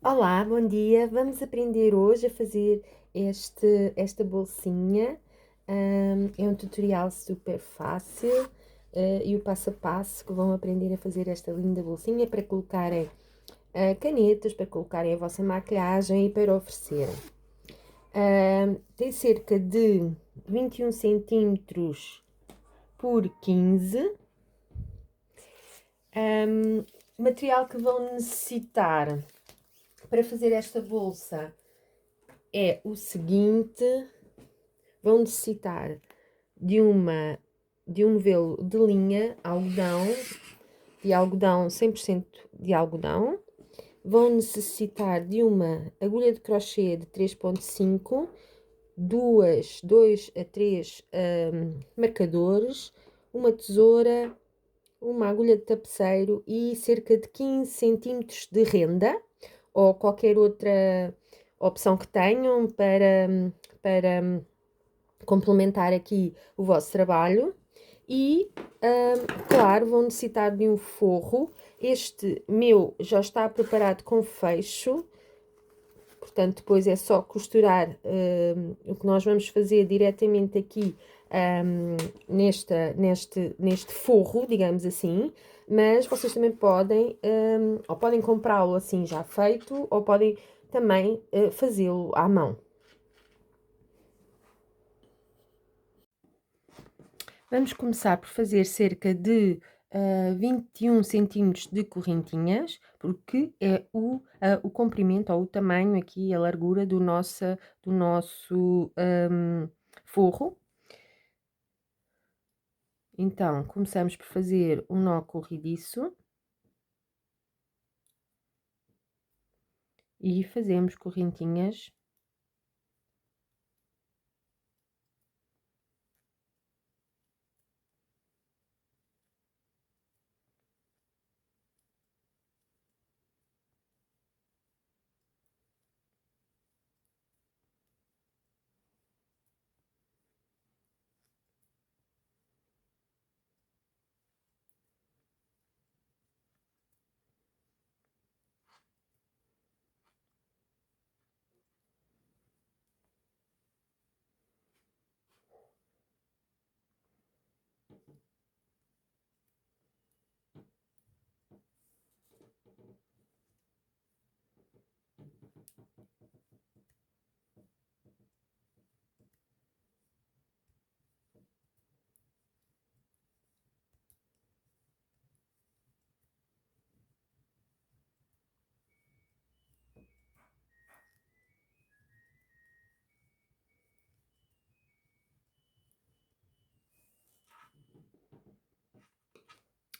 Olá, bom dia. Vamos aprender hoje a fazer esta bolsinha. É um tutorial super fácil, e o passo a passo que vão aprender a fazer esta linda bolsinha para colocarem canetas, para colocarem a vossa maquilhagem e para oferecerem. Tem cerca de 21 centímetros por 15. Material que vão necessitar para fazer esta bolsa é o seguinte: vão necessitar de um novelo de linha, algodão 100% de algodão. Vão necessitar de uma agulha de crochê de 3,5, 2 a 3 marcadores, uma tesoura, uma agulha de tapeceiro e cerca de 15 centímetros de renda ou qualquer outra opção que tenham para complementar aqui o vosso trabalho. E, claro, vão necessitar de um forro. Este meu já está preparado com fecho, portanto, depois é só costurar. O que nós vamos fazer diretamente aqui, neste forro, digamos assim. Mas vocês também podem, ou podem comprá-lo assim já feito, ou podem também fazê-lo à mão. Vamos começar por fazer cerca de 21 centímetros de correntinhas, porque é o comprimento ou o tamanho aqui, a largura do nosso forro. Então, começamos por fazer um nó corrediço e fazemos correntinhas.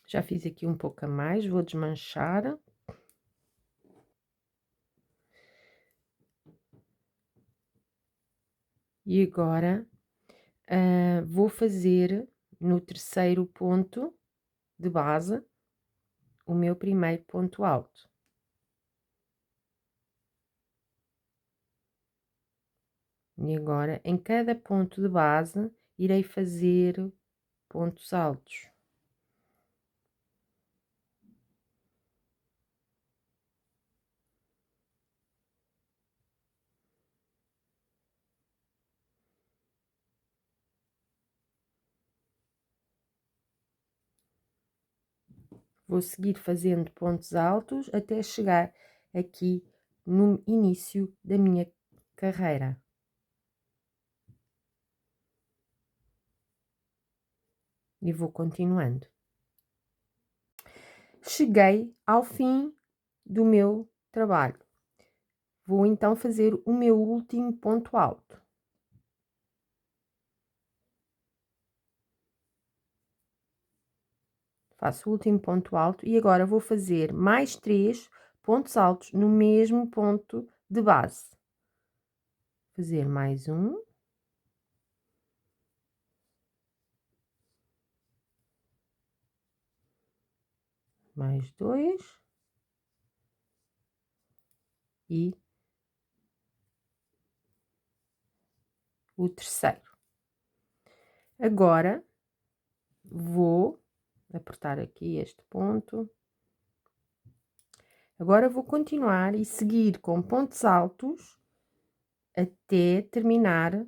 Já fiz aqui um pouco a mais, vou desmanchar. E agora vou fazer no terceiro ponto de base o meu primeiro ponto alto. E agora, em cada ponto de base, irei fazer pontos altos. Vou seguir fazendo pontos altos até chegar aqui no início da minha carreira. E vou continuando. Cheguei ao fim do meu trabalho. Vou então fazer o meu último ponto alto. Faço o último ponto alto e agora vou fazer mais 3 pontos altos no mesmo ponto de base. Fazer mais um. Mais 2. E o terceiro. Agora, vou apertar aqui este ponto Agora vou continuar e seguir com pontos altos até terminar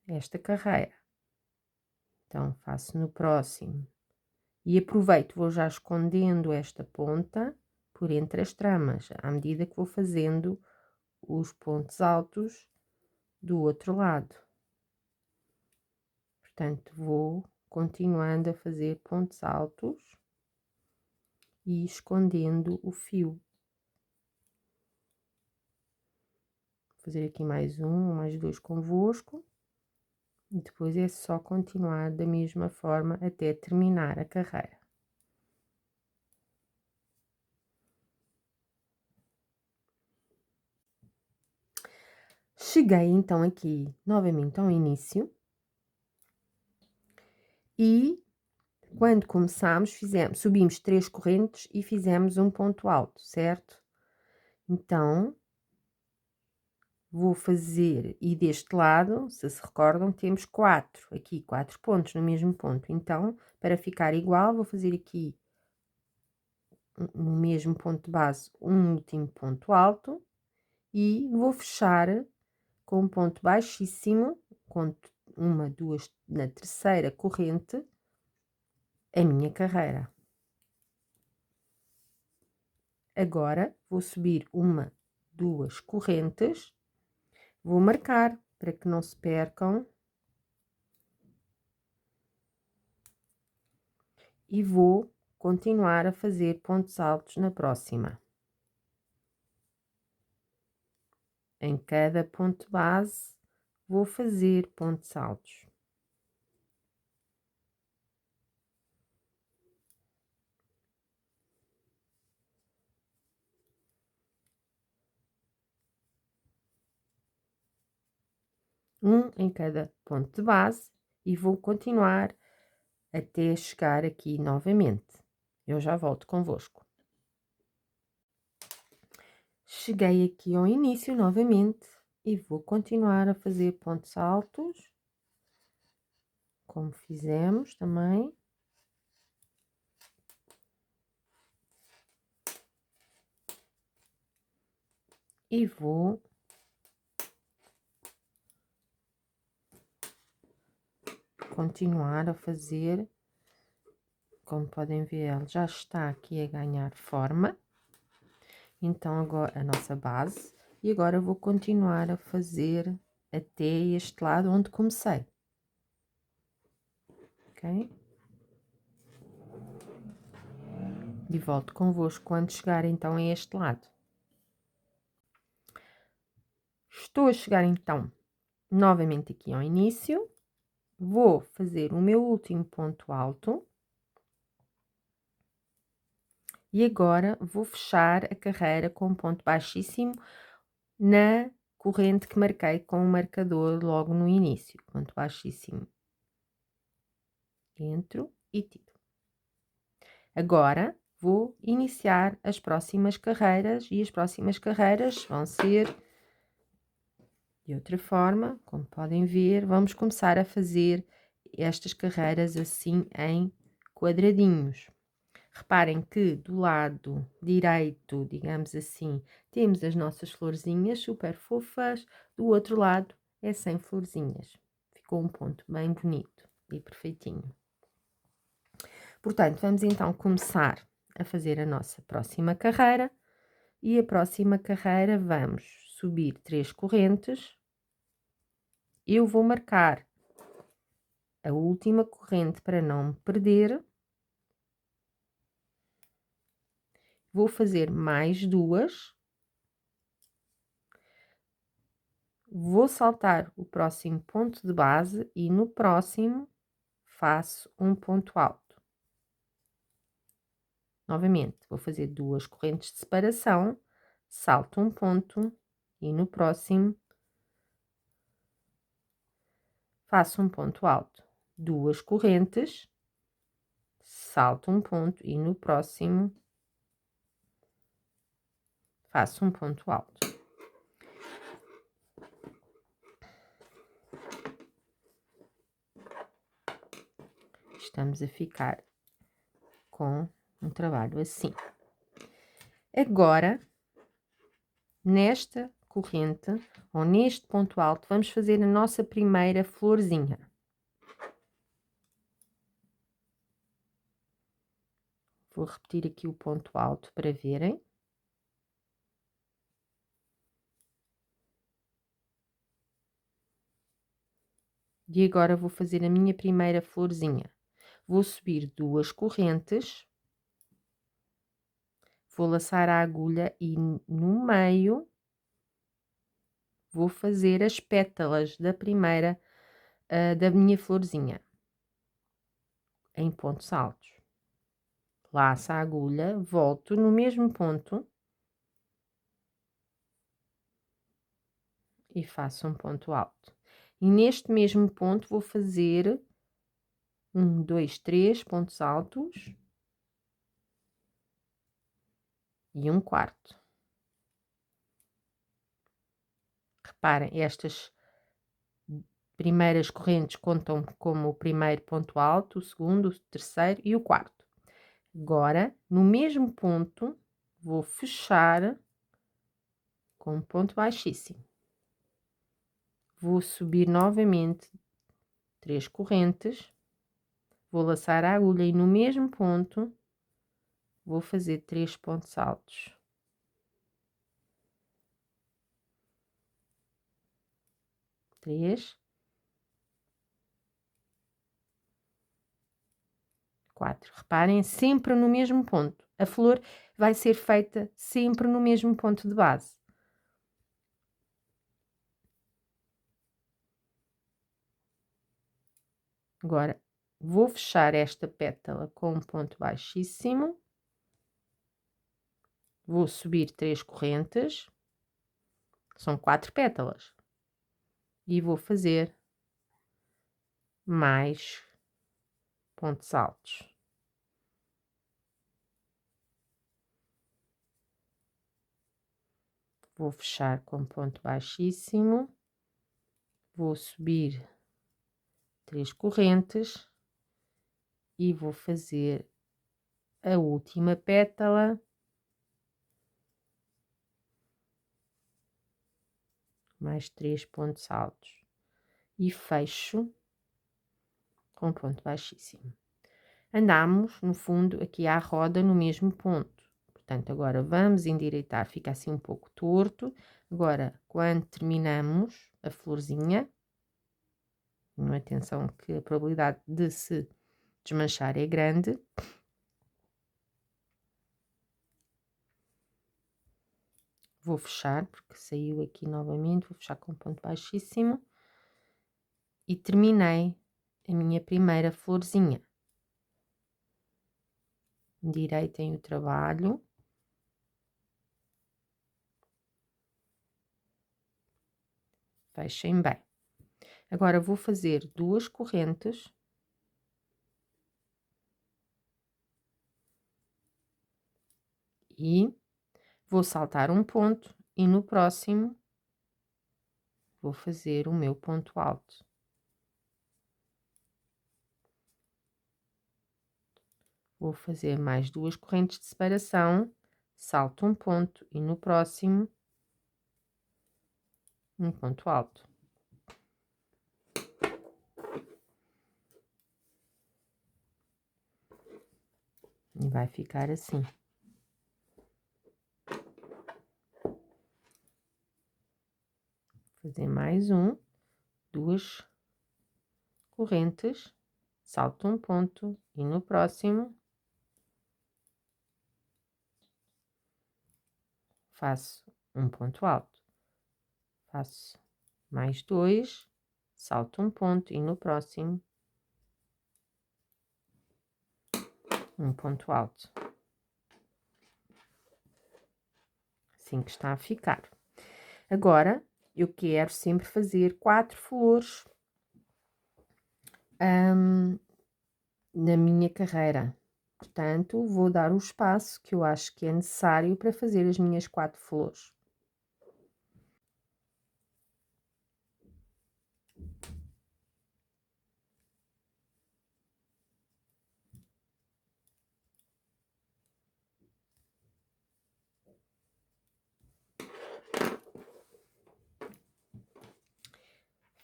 esta carreira. Então, faço no próximo e aproveito, vou já escondendo esta ponta por entre as tramas, à medida que vou fazendo os pontos altos do outro lado. Portanto, vou continuando a fazer pontos altos e escondendo o fio. Vou fazer aqui mais um, mais dois convosco. E depois é só continuar da mesma forma até terminar a carreira. Cheguei então aqui novamente ao início. E quando começamos, subimos 3 correntes e fizemos um ponto alto, certo? Então, vou fazer, e deste lado, se recordam, temos 4, aqui 4 pontos no mesmo ponto. Então, para ficar igual, vou fazer aqui, no mesmo ponto de base, um último ponto alto e vou fechar com um ponto baixíssimo, conto uma, duas, na terceira corrente, a minha carreira. Agora, vou subir uma, duas correntes, vou marcar para que não se percam e vou continuar a fazer pontos altos na próxima. Em cada ponto base, vou fazer pontos altos. Um em cada ponto de base e vou continuar até chegar aqui novamente. Eu já volto convosco. Cheguei aqui ao início novamente e vou continuar a fazer pontos altos, como fizemos também. E vou continuar a fazer, como podem ver, ele já está aqui a ganhar forma. Então, agora a nossa base, e agora vou continuar a fazer até este lado onde comecei. Ok? E volto convosco quando chegar então a este lado. Estou a chegar então novamente aqui ao início, vou fazer o meu último ponto alto. E agora vou fechar a carreira com um ponto baixíssimo na corrente que marquei com o marcador logo no início. Ponto baixíssimo. Entro e tiro. Agora vou iniciar as próximas carreiras e as próximas carreiras vão ser de outra forma, como podem ver, vamos começar a fazer estas carreiras assim em quadradinhos. Reparem que do lado direito, digamos assim, temos as nossas florzinhas super fofas, do outro lado é sem florzinhas. Ficou um ponto bem bonito e perfeitinho. Portanto, vamos então começar a fazer a nossa próxima carreira. E a próxima carreira vamos subir 3 correntes. Eu vou marcar a última corrente para não me perder. Vou fazer mais 2. Vou saltar o próximo ponto de base e no próximo faço um ponto alto. Novamente, vou fazer 2 correntes de separação, salto um ponto e no próximo faço um ponto alto. 2 correntes, salto um ponto e no próximo faço um ponto alto. Estamos a ficar com um trabalho assim. Agora, nesta corrente, ou neste ponto alto, vamos fazer a nossa primeira florzinha. Vou repetir aqui o ponto alto para verem. E agora vou fazer a minha primeira florzinha. Vou subir 2 correntes, vou laçar a agulha e no meio vou fazer as pétalas da primeira, da minha florzinha, em pontos altos. Laço a agulha, volto no mesmo ponto e faço um ponto alto. E neste mesmo ponto vou fazer 1, 2, 3 pontos altos e um quarto. Reparem, estas primeiras correntes contam como o primeiro ponto alto, o segundo, o terceiro e o quarto. Agora, no mesmo ponto, vou fechar com um ponto baixíssimo. Vou subir novamente 3 correntes, vou laçar a agulha e no mesmo ponto vou fazer 3 pontos altos. Três, 4. Reparem, sempre no mesmo ponto. A flor vai ser feita sempre no mesmo ponto de base. Agora, vou fechar esta pétala com um ponto baixíssimo. Vou subir 3 correntes. São 4 pétalas. E vou fazer mais pontos altos. Vou fechar com ponto baixíssimo. Vou subir 3 correntes. E vou fazer a última pétala. Mais 3 pontos altos. E fecho com ponto baixíssimo. Andamos, no fundo, aqui à roda no mesmo ponto. Portanto, agora vamos endireitar, fica assim um pouco torto. Agora, quando terminamos a florzinha, atenção que a probabilidade de se desmanchar é grande. Vou fechar, porque saiu aqui novamente, vou fechar com ponto baixíssimo. E terminei a minha primeira florzinha. Endireitem o trabalho. Fechem bem. Agora vou fazer 2 correntes. E vou saltar um ponto e no próximo vou fazer o meu ponto alto. Vou fazer mais 2 correntes de separação, salto um ponto e no próximo um ponto alto. E vai ficar assim. Fazer mais 2 correntes, salto um ponto e no próximo faço um ponto alto. Faço mais 2, salto um ponto e no próximo um ponto alto. Assim que está a ficar. Agora, eu quero sempre fazer 4 flores na minha carreira. Portanto, vou dar o espaço que eu acho que é necessário para fazer as minhas 4 flores.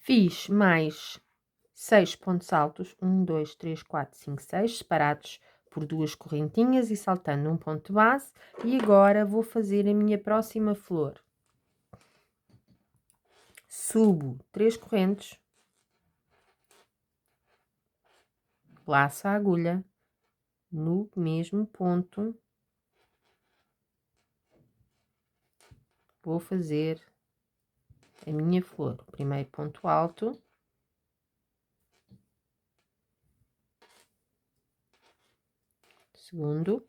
Fiz mais 6 pontos altos, 1, 2, 3, 4, 5, 6, separados por 2 correntinhas e saltando um ponto base. E agora vou fazer a minha próxima flor. Subo 3 correntes, laço a agulha no mesmo ponto, vou fazer a minha flor. O primeiro ponto alto, segundo,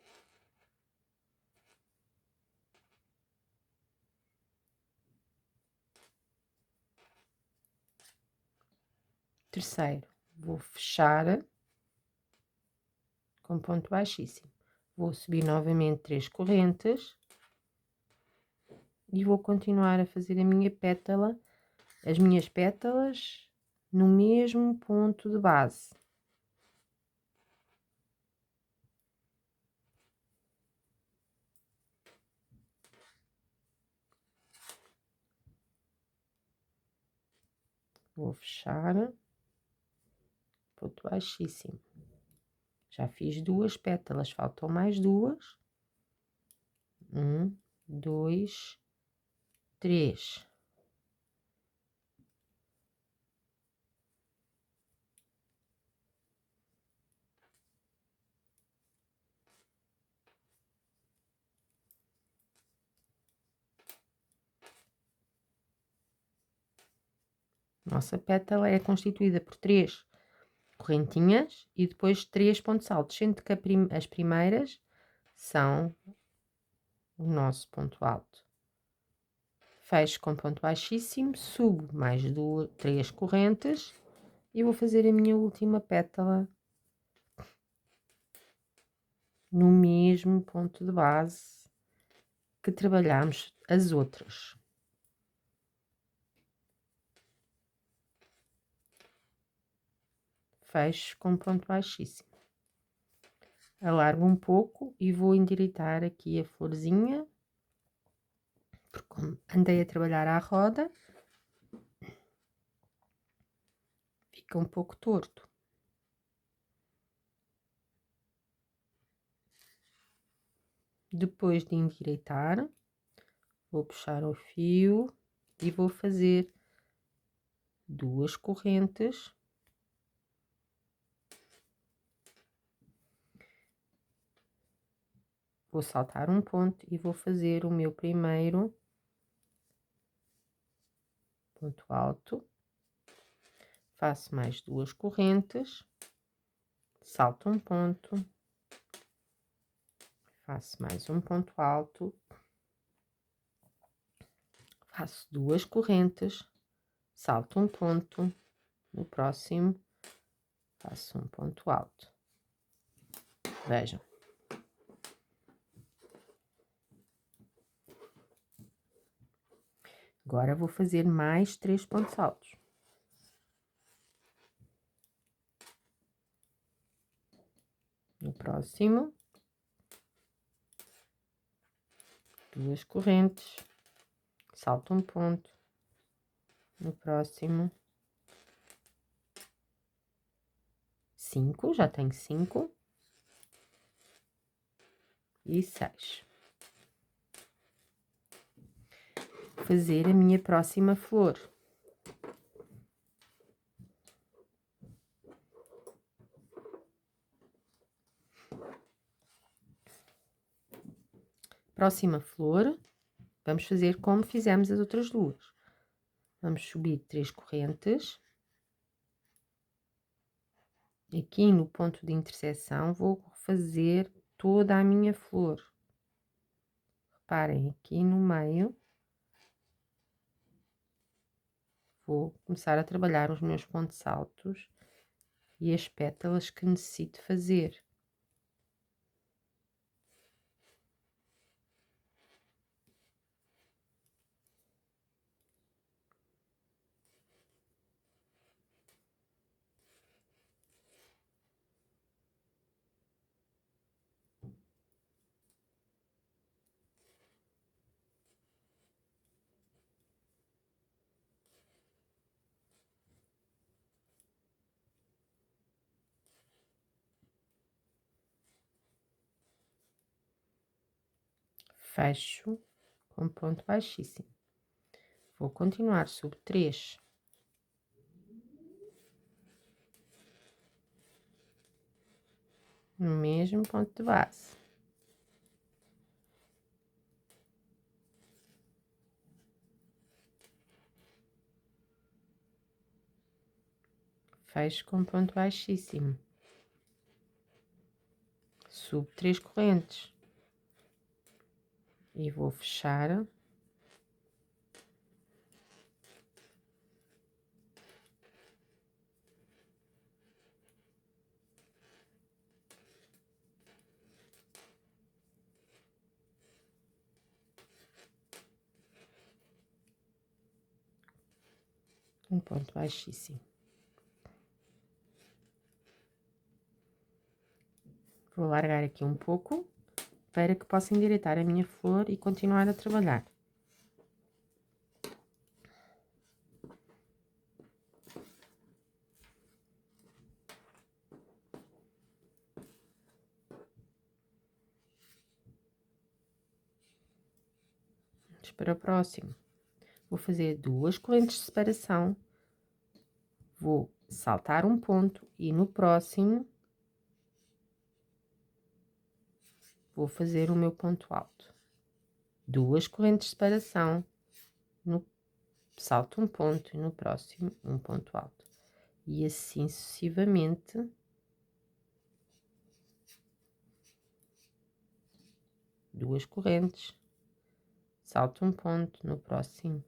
terceiro, vou fechar com ponto baixíssimo. Vou subir novamente 3 correntes e vou continuar a fazer a minha pétala, as minhas pétalas no mesmo ponto de base. Vou fechar, ponto baixíssimo. Já fiz 2 pétalas, faltam mais 2. 1, 2, 3. Nossa pétala é constituída por 3 correntinhas e depois 3 pontos altos, sendo que as primeiras são o nosso ponto alto. Fecho com ponto baixíssimo, subo mais 3 correntes e vou fazer a minha última pétala no mesmo ponto de base que trabalhamos as outras. Fecho com ponto baixíssimo. Alargo um pouco e vou endireitar aqui a florzinha, porque como andei a trabalhar à roda, fica um pouco torto. Depois de endireitar, vou puxar o fio e vou fazer 2 correntes. Vou saltar um ponto e vou fazer o meu primeiro ponto alto. Faço mais 2 correntes, salto um ponto, faço mais um ponto alto, faço 2 correntes, salto um ponto, no próximo faço um ponto alto. Vejam. Agora vou fazer mais 3 pontos altos. No próximo, 2 correntes, salto um ponto. No próximo, 5, já tenho 5 e 6. Fazer a minha próxima flor. Próxima flor, vamos fazer como fizemos as outras duas. Vamos subir 3 correntes. Aqui no ponto de interseção vou fazer toda a minha flor. Reparem, aqui no meio, vou começar a trabalhar os meus pontos altos e as pétalas que necessito fazer. fecho com ponto baixíssimo. Vou continuar, subo 3. No mesmo ponto de base. Fecho com ponto baixíssimo. Subo 3 correntes. E vou fechar. Um ponto baixíssimo. Vou largar aqui um pouco para que possa endireitar a minha flor e continuar a trabalhar. Vamos para o próximo. Vou fazer 2 correntes de separação. Vou saltar um ponto e no próximo vou fazer o meu ponto alto. 2 correntes de separação, salto um ponto e no próximo um ponto alto. E assim sucessivamente. Duas correntes, salto um ponto no próximo.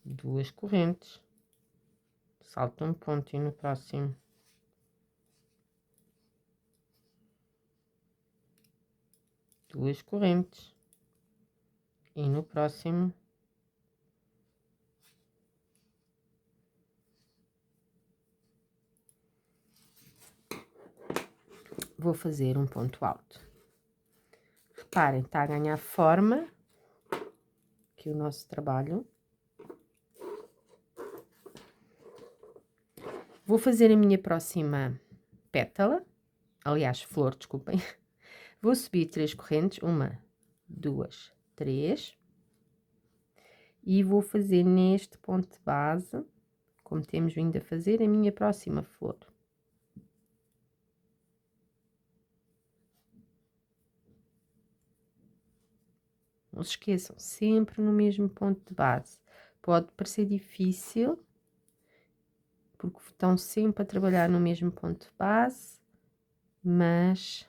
Duas correntes, salto um ponto e no próximo. Duas correntes e no próximo vou fazer um ponto alto. Reparem, está a ganhar forma aqui o nosso trabalho. Vou fazer a minha próxima pétala, aliás, flor, desculpem. Vou subir 3 correntes, 1, 2, 3. E vou fazer neste ponto de base, como temos vindo a fazer, a minha próxima flor. Não se esqueçam, sempre no mesmo ponto de base. Pode parecer difícil, porque estão sempre a trabalhar no mesmo ponto de base, mas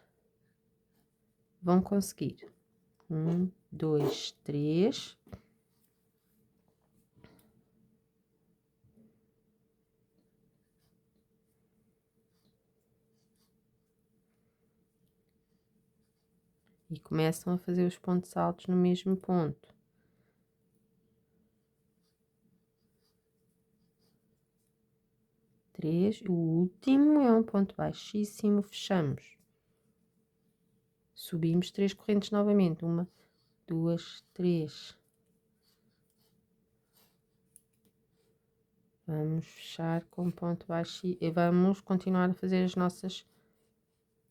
vão conseguir. 1, 2, 3. E começam a fazer os pontos altos no mesmo ponto. Três, o último é um ponto baixíssimo, fechamos. Subimos 3 correntes novamente, 1, 2, 3. Vamos fechar com ponto baixo e vamos continuar a fazer as nossas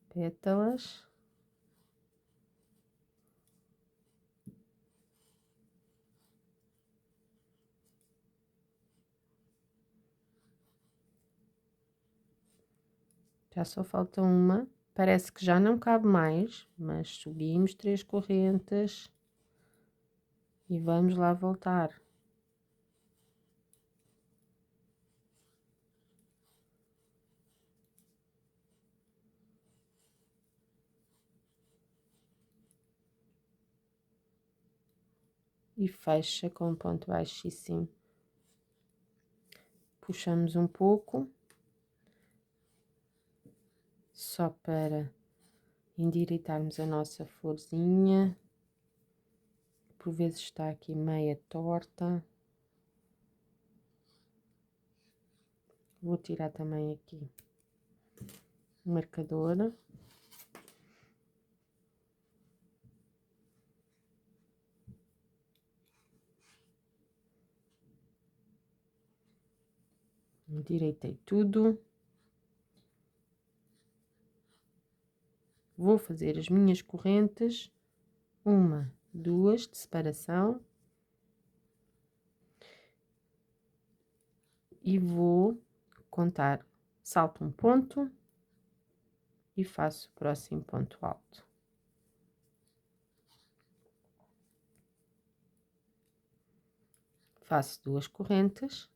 pétalas. Já só falta uma. Parece que já não cabe mais, mas subimos 3 correntes e vamos lá voltar. E fecha com ponto baixíssimo. Puxamos um pouco, só para endireitarmos a nossa florzinha. Por vezes está aqui meia torta. Vou tirar também aqui o marcador. Endireitei tudo. vou fazer as minhas correntes, 1, 2 de separação, e vou contar, salto um ponto e faço o próximo ponto alto. Faço 2 correntes,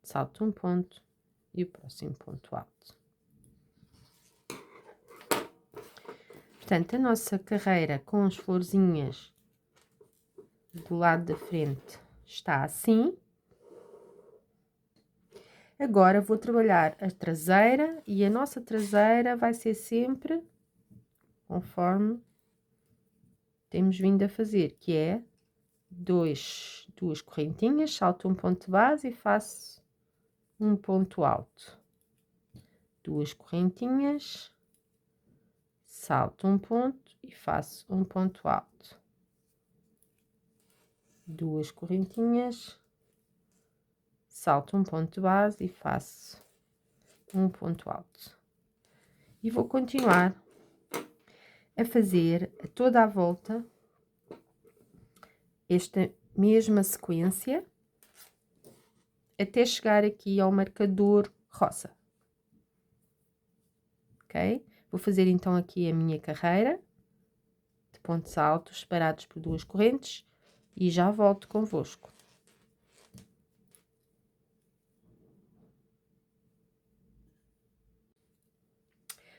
salto um ponto e o próximo ponto alto. Portanto, a nossa carreira com as florzinhas do lado da frente está assim. Agora vou trabalhar a traseira, e a nossa traseira vai ser sempre conforme temos vindo a fazer, que é duas correntinhas, salto um ponto de base e faço um ponto alto. 2 correntinhas, salto um ponto e faço um ponto alto. 2 correntinhas, salto um ponto de base e faço um ponto alto. E vou continuar a fazer toda a volta esta mesma sequência até chegar aqui ao marcador rosa. Ok? Vou fazer então aqui a minha carreira de pontos altos separados por 2 correntes e já volto convosco.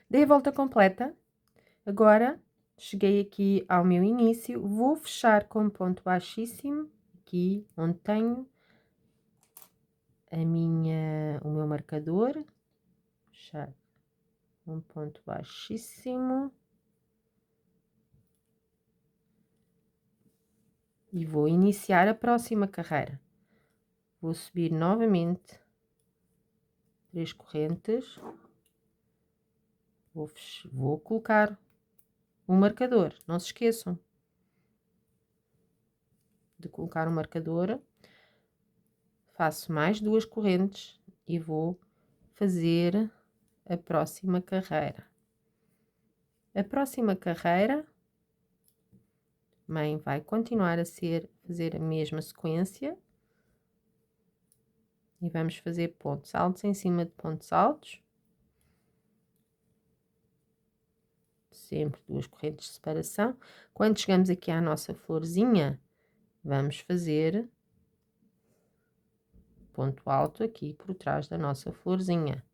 Dei a volta completa. Agora cheguei aqui ao meu início, vou fechar com ponto baixíssimo aqui onde tenho o meu marcador, fechar um ponto baixíssimo e vou iniciar a próxima carreira. Vou subir novamente 3 correntes, vou colocar o marcador, não se esqueçam de colocar o marcador. Faço mais 2 correntes e vou fazer a próxima carreira. A próxima carreira também vai continuar a fazer a mesma sequência e vamos fazer pontos altos em cima de pontos altos, sempre 2 correntes de separação. Quando chegamos aqui à nossa florzinha, vamos fazer ponto alto aqui por trás da nossa florzinha.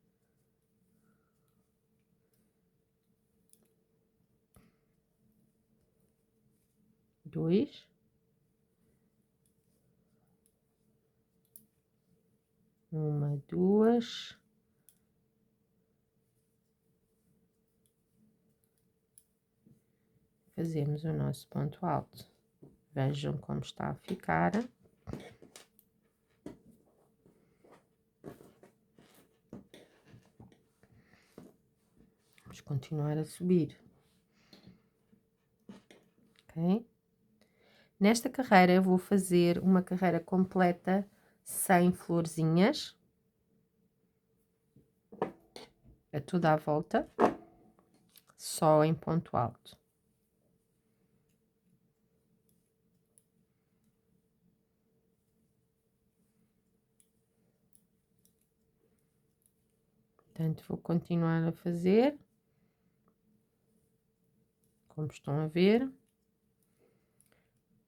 Dois, uma, duas, fazemos o nosso ponto alto. Vejam como está a ficar. Vamos continuar a subir. Ok? Nesta carreira eu vou fazer uma carreira completa sem florzinhas, a toda a volta, só em ponto alto. Portanto, vou continuar a fazer, como estão a ver.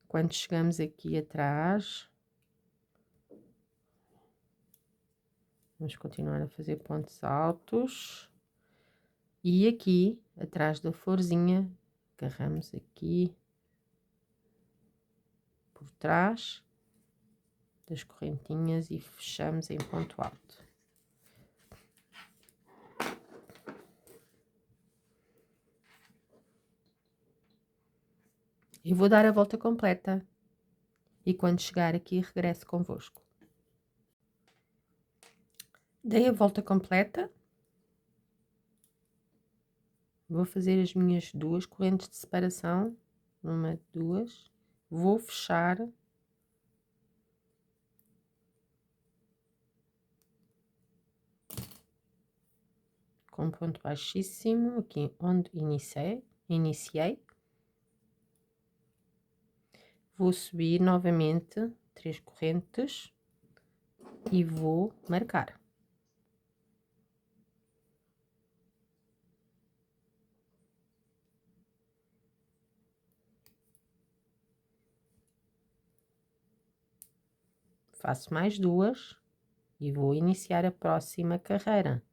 Quando chegamos aqui atrás, vamos continuar a fazer pontos altos. E aqui, atrás da florzinha, agarramos aqui por trás das correntinhas e fechamos em ponto alto. E vou dar a volta completa. E quando chegar aqui, regresso convosco. Dei a volta completa. Vou fazer as minhas 2 correntes de separação. 1, 2. Vou fechar. com um ponto baixíssimo, aqui onde iniciei. Vou subir novamente 3 correntes e vou marcar. Faço mais 2 e vou iniciar a próxima carreira.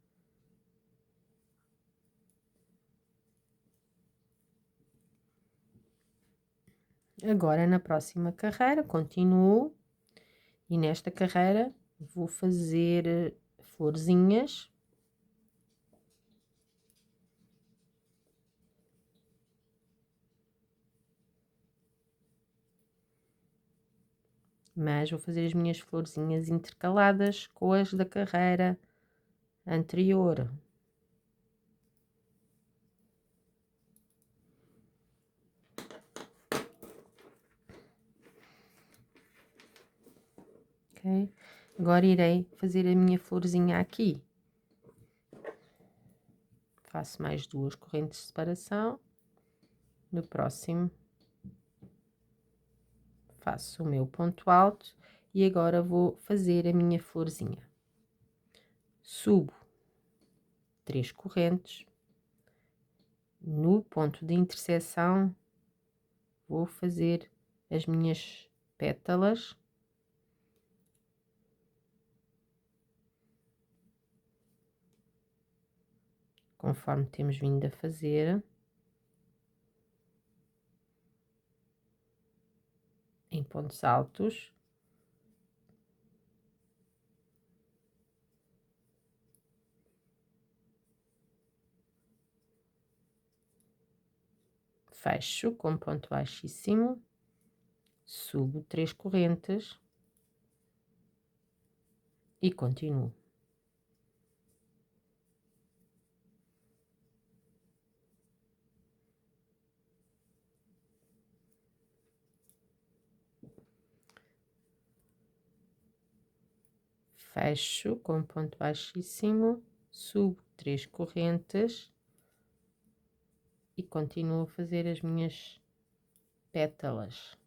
Agora, na próxima carreira, continuo e nesta carreira vou fazer florzinhas. Mas vou fazer as minhas florzinhas intercaladas com as da carreira anterior. Ok? Agora irei fazer a minha florzinha aqui. Faço mais 2 correntes de separação. No próximo, faço o meu ponto alto e agora vou fazer a minha florzinha. Subo 3 correntes. No ponto de interseção, vou fazer as minhas pétalas. Conforme temos vindo a fazer. Em pontos altos. Fecho com ponto baixíssimo. Subo 3 correntes. E continuo. Fecho com ponto baixíssimo, subo 3 correntes e continuo a fazer as minhas pétalas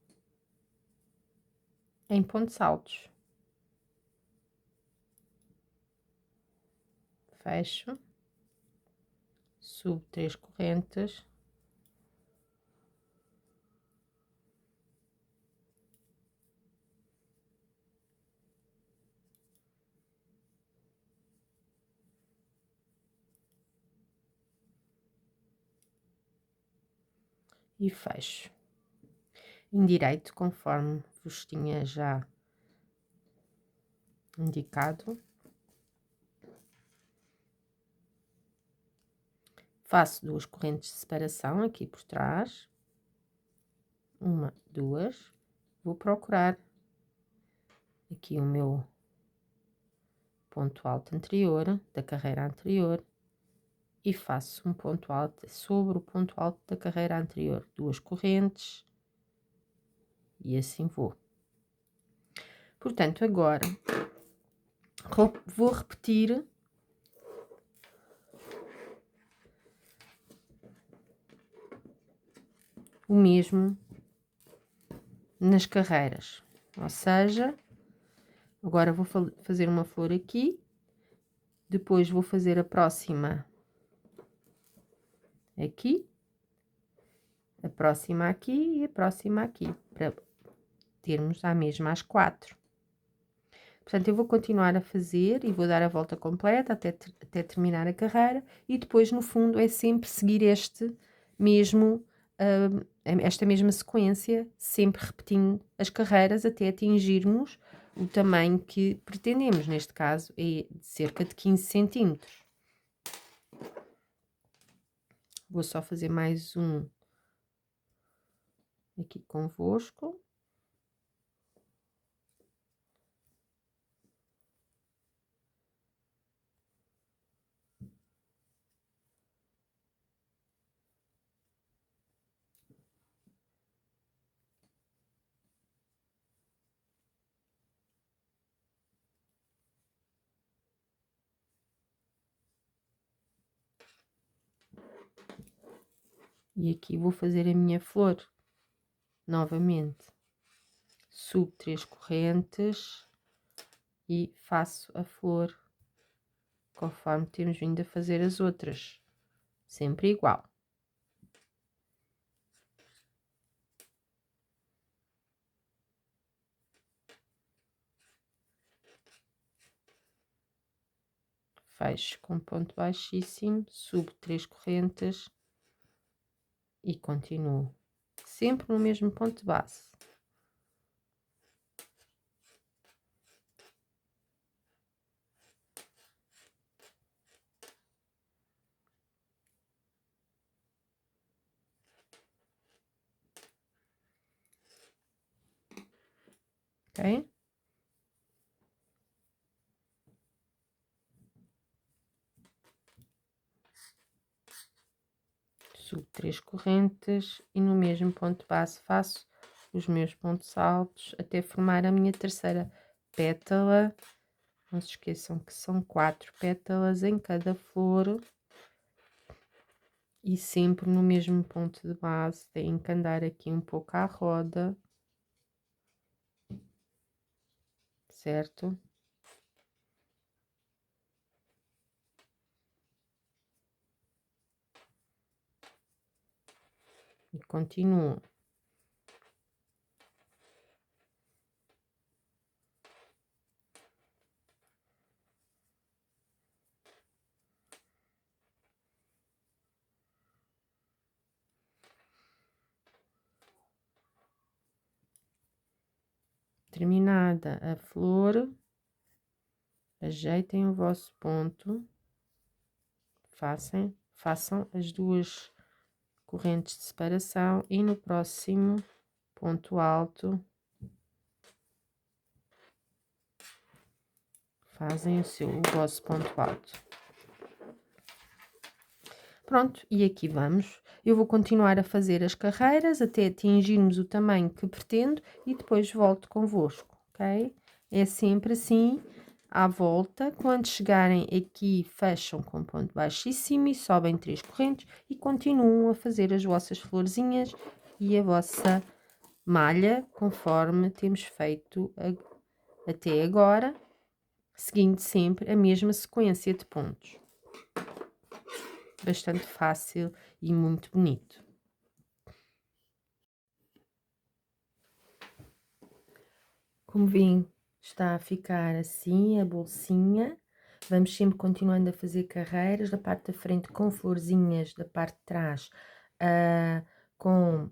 em pontos altos. Fecho, subo 3 correntes e fecho. Endireito conforme vos tinha já indicado. Faço 2 correntes de separação aqui por trás. 1, 2. Vou procurar aqui o meu ponto alto anterior, da carreira anterior, e faço um ponto alto sobre o ponto alto da carreira anterior, 2 correntes, e assim vou. Portanto, agora vou repetir o mesmo nas carreiras, ou seja, agora vou fazer uma flor aqui, depois vou fazer a próxima aqui, a próxima aqui e a próxima aqui, para termos a mesma às 4. Portanto, eu vou continuar a fazer e vou dar a volta completa até terminar a carreira e depois, no fundo, é sempre seguir este mesmo, esta mesma sequência, sempre repetindo as carreiras até atingirmos o tamanho que pretendemos. Neste caso, é de cerca de 15 centímetros. Vou só fazer mais um aqui convosco. E aqui vou fazer a minha flor novamente. Subo 3 correntes e faço a flor conforme temos vindo a fazer as outras, sempre igual. Fecho com ponto baixíssimo, subo 3 correntes e continuo, sempre no mesmo ponto de base. Ok? Subo 3 correntes e no mesmo ponto de base faço os meus pontos altos até formar a minha terceira pétala. Não se esqueçam que são 4 pétalas em cada flor e sempre no mesmo ponto de base. Têm que andar aqui um pouco à roda, certo? E continuo. Terminada a flor, ajeitem o vosso ponto, façam as 2 correntes de separação e no próximo ponto alto fazem o vosso ponto alto. Pronto, e aqui vamos. Eu vou continuar a fazer as carreiras até atingirmos o tamanho que pretendo e depois volto convosco, ok? É sempre assim, à volta. Quando chegarem aqui, fecham com ponto baixíssimo e sobem 3 correntes e continuam a fazer as vossas florzinhas e a vossa malha, conforme temos feito até agora, seguindo sempre a mesma sequência de pontos. Bastante fácil e muito bonito. Como veem, está a ficar assim a bolsinha. Vamos sempre continuando a fazer carreiras da parte da frente com florzinhas, da parte de trás com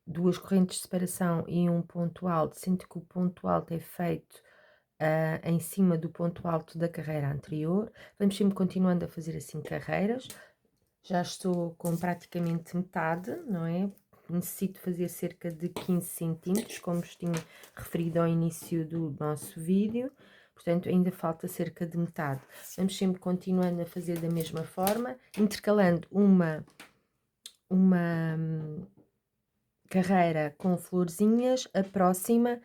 2 correntes de separação e um ponto alto, sendo que o ponto alto é feito em cima do ponto alto da carreira anterior. Vamos sempre continuando a fazer assim carreiras. Já estou com praticamente metade, não é? Necessito fazer cerca de 15 centímetros, como vos tinha referido ao início do nosso vídeo. Portanto, ainda falta cerca de metade. Vamos sempre continuando a fazer da mesma forma, intercalando uma carreira com florzinhas, a próxima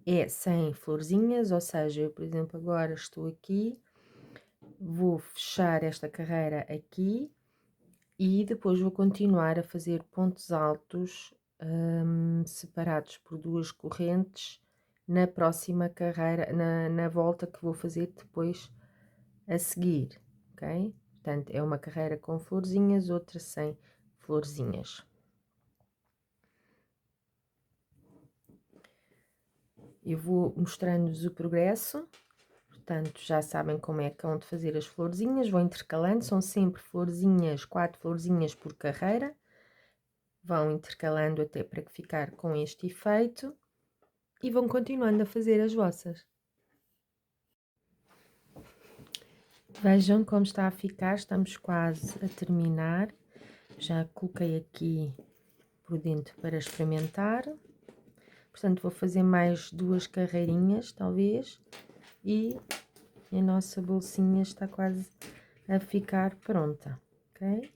é sem florzinhas, ou seja, eu, por exemplo, agora estou aqui, vou fechar esta carreira aqui e depois vou continuar a fazer pontos altos separados por 2 correntes na próxima carreira, na volta que vou fazer depois a seguir, ok? Portanto, é uma carreira com florzinhas, outra sem florzinhas. Eu vou mostrando-vos o progresso, portanto, já sabem como é que hão de fazer as florzinhas, vou intercalando, são sempre florzinhas, 4 florzinhas por carreira, vão intercalando até para ficar com este efeito e vão continuando a fazer as vossas. Vejam como está a ficar, estamos quase a terminar, já coloquei aqui por dentro para experimentar. Portanto, vou fazer mais 2 carreirinhas, talvez, e a nossa bolsinha está quase a ficar pronta, ok?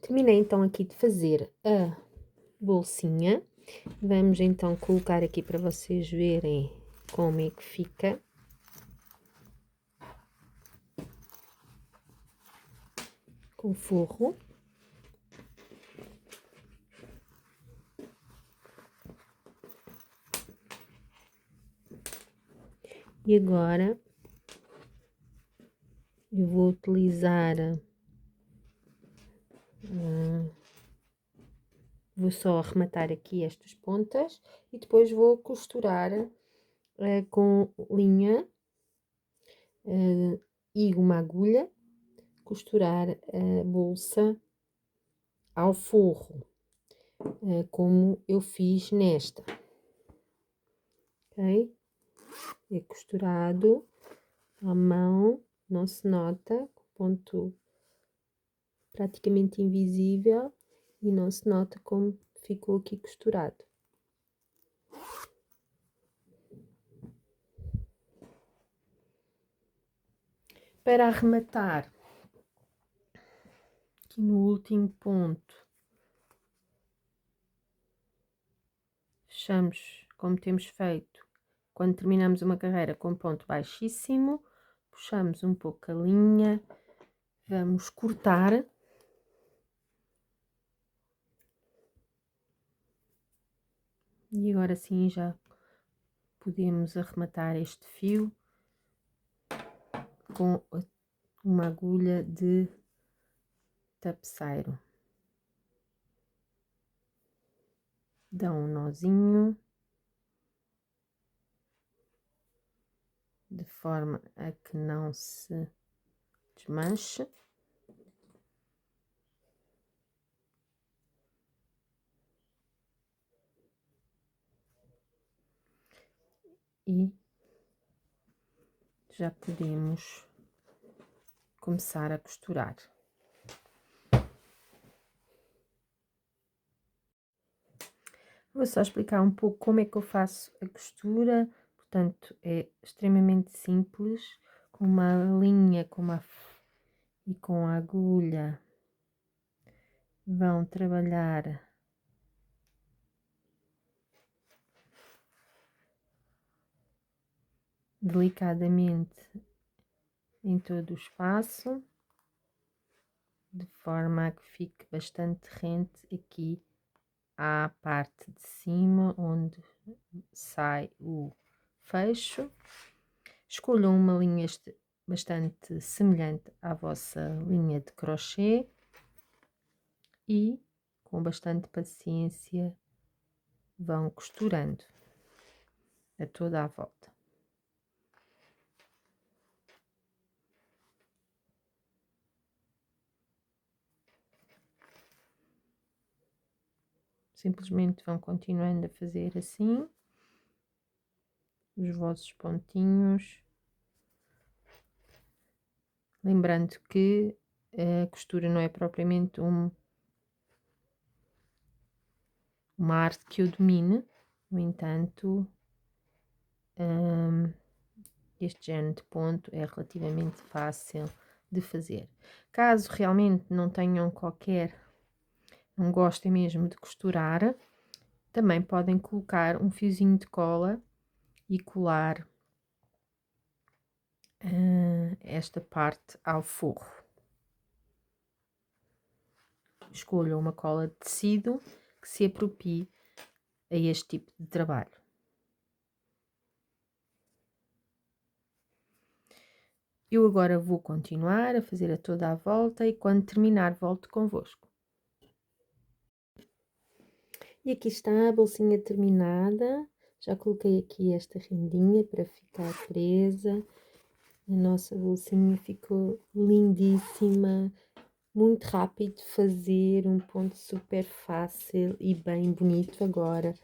Terminei então aqui de fazer a bolsinha. Vamos então colocar aqui para vocês verem como é que fica. com forro. E agora eu vou utilizar, vou só arrematar aqui estas pontas e depois vou costurar com linha e uma agulha, costurar a bolsa ao forro, como eu fiz nesta, ok? É costurado à mão, não se nota, ponto praticamente invisível e não se nota como ficou aqui costurado. Para arrematar, aqui no último ponto, fechamos como temos feito quando terminamos uma carreira com ponto baixíssimo, puxamos um pouco a linha, vamos cortar. E agora sim já podemos arrematar este fio com uma agulha de tapeceiro. Dá um nozinho, de forma a que não se desmanche. E já podemos começar a costurar. Vou só explicar um pouco como é que eu faço a costura. Portanto, é extremamente simples, com uma linha e com a agulha vão trabalhar delicadamente em todo o espaço, de forma a que fique bastante rente aqui à parte de cima, onde sai o fecho. Escolham uma linha bastante semelhante à vossa linha de crochê e, com bastante paciência, vão costurando a toda a volta. Simplesmente vão continuando a fazer assim os vossos pontinhos, lembrando que a costura não é propriamente uma arte que eu domine, no entanto, este género de ponto é relativamente fácil de fazer. Caso realmente não tenham não gostem mesmo de costurar, também podem colocar um fiozinho de cola e colar esta parte ao forro. Escolham uma cola de tecido que se apropie a este tipo de trabalho. Eu agora vou continuar a fazer a toda a volta e quando terminar volto convosco. E aqui está a bolsinha terminada. Já coloquei aqui esta rendinha para ficar presa. A nossa bolsinha ficou lindíssima. Muito rápido de fazer, um ponto super fácil e bem bonito agora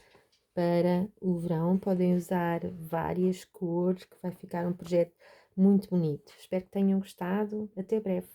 para o verão. Podem usar várias cores, que vai ficar um projeto muito bonito. Espero que tenham gostado. Até breve.